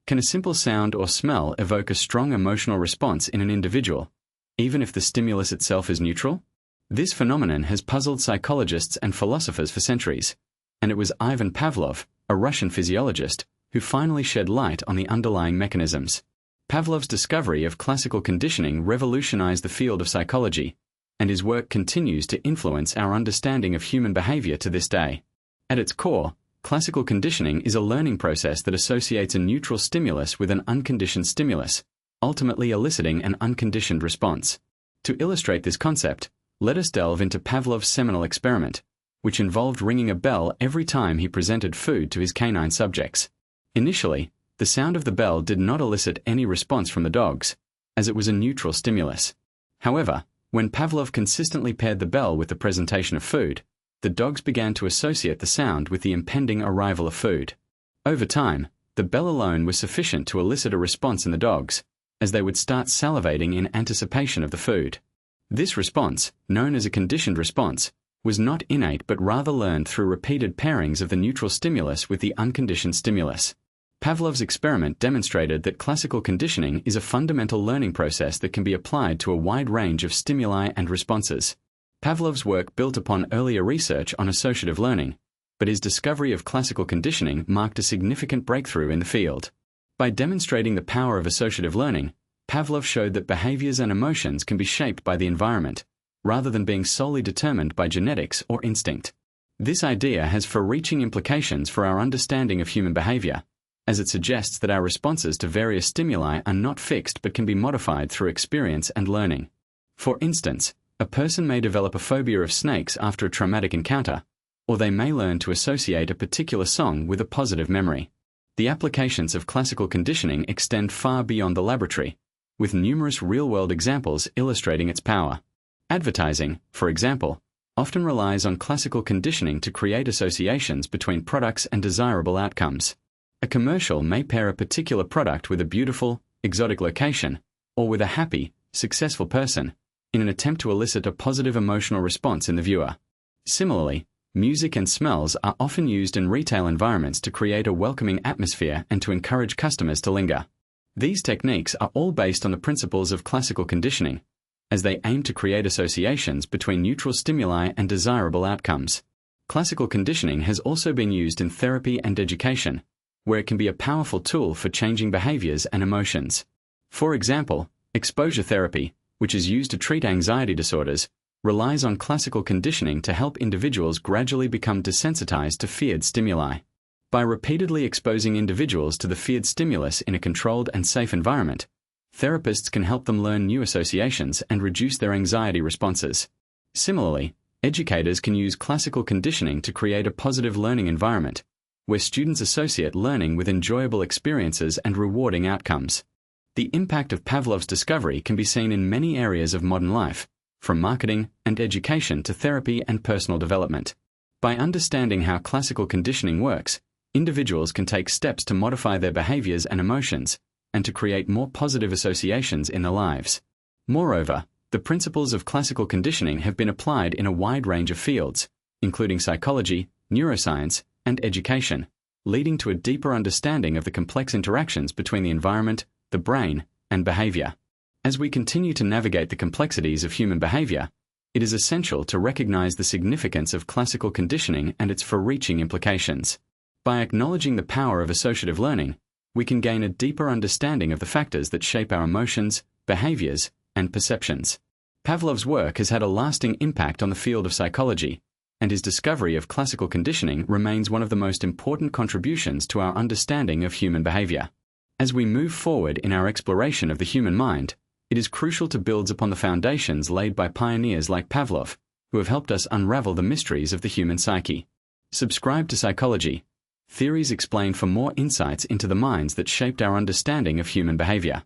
Can a simple sound or smell evoke a strong emotional response in an individual, even if the stimulus itself is neutral? This phenomenon has puzzled psychologists and philosophers for centuries, and it was Ivan Pavlov, a Russian physiologist, who finally shed light on the underlying mechanisms. Pavlov's discovery of classical conditioning revolutionized the field of psychology, and his work continues to influence our understanding of human behavior to this day. At its core, classical conditioning is a learning process that associates a neutral stimulus with an unconditioned stimulus, ultimately eliciting an unconditioned response. To illustrate this concept, let us delve into Pavlov's seminal experiment, which involved ringing a bell every time he presented food to his canine subjects. Initially, the sound of the bell did not elicit any response from the dogs, as it was a neutral stimulus. However, when Pavlov consistently paired the bell with the presentation of food, the dogs began to associate the sound with the impending arrival of food. Over time, the bell alone was sufficient to elicit a response in the dogs, as they would start salivating in anticipation of the food. This response, known as a conditioned response, was not innate but rather learned through repeated pairings of the neutral stimulus with the unconditioned stimulus. Pavlov's experiment demonstrated that classical conditioning is a fundamental learning process that can be applied to a wide range of stimuli and responses. Pavlov's work built upon earlier research on associative learning, but his discovery of classical conditioning marked a significant breakthrough in the field. By demonstrating the power of associative learning, Pavlov showed that behaviors and emotions can be shaped by the environment, rather than being solely determined by genetics or instinct. This idea has far-reaching implications for our understanding of human behavior, as it suggests that our responses to various stimuli are not fixed but can be modified through experience and learning. For instance, a person may develop a phobia of snakes after a traumatic encounter, or they may learn to associate a particular song with a positive memory. The applications of classical conditioning extend far beyond the laboratory, with numerous real-world examples illustrating its power. Advertising, for example, often relies on classical conditioning to create associations between products and desirable outcomes. A commercial may pair a particular product with a beautiful, exotic location, or with a happy, successful person, in an attempt to elicit a positive emotional response in the viewer. Similarly, music and smells are often used in retail environments to create a welcoming atmosphere and to encourage customers to linger. These techniques are all based on the principles of classical conditioning, as they aim to create associations between neutral stimuli and desirable outcomes. Classical conditioning has also been used in therapy and education, where it can be a powerful tool for changing behaviors and emotions. For example, exposure therapy, which is used to treat anxiety disorders, relies on classical conditioning to help individuals gradually become desensitized to feared stimuli. By repeatedly exposing individuals to the feared stimulus in a controlled and safe environment, therapists can help them learn new associations and reduce their anxiety responses. Similarly, educators can use classical conditioning to create a positive learning environment, where students associate learning with enjoyable experiences and rewarding outcomes. The impact of Pavlov's discovery can be seen in many areas of modern life, from marketing and education to therapy and personal development. By understanding how classical conditioning works, individuals can take steps to modify their behaviors and emotions, and to create more positive associations in their lives. Moreover, the principles of classical conditioning have been applied in a wide range of fields, including psychology, neuroscience, and education, leading to a deeper understanding of the complex interactions between the environment, the brain, and behavior. As we continue to navigate the complexities of human behavior, it is essential to recognize the significance of classical conditioning and its far-reaching implications. By acknowledging the power of associative learning, we can gain a deeper understanding of the factors that shape our emotions, behaviors, and perceptions. Pavlov's work has had a lasting impact on the field of psychology, and his discovery of classical conditioning remains one of the most important contributions to our understanding of human behavior. As we move forward in our exploration of the human mind, it is crucial to build upon the foundations laid by pioneers like Pavlov, who have helped us unravel the mysteries of the human psyche. Subscribe to Psychology. Theories Explained for more insights into the minds that shaped our understanding of human behavior.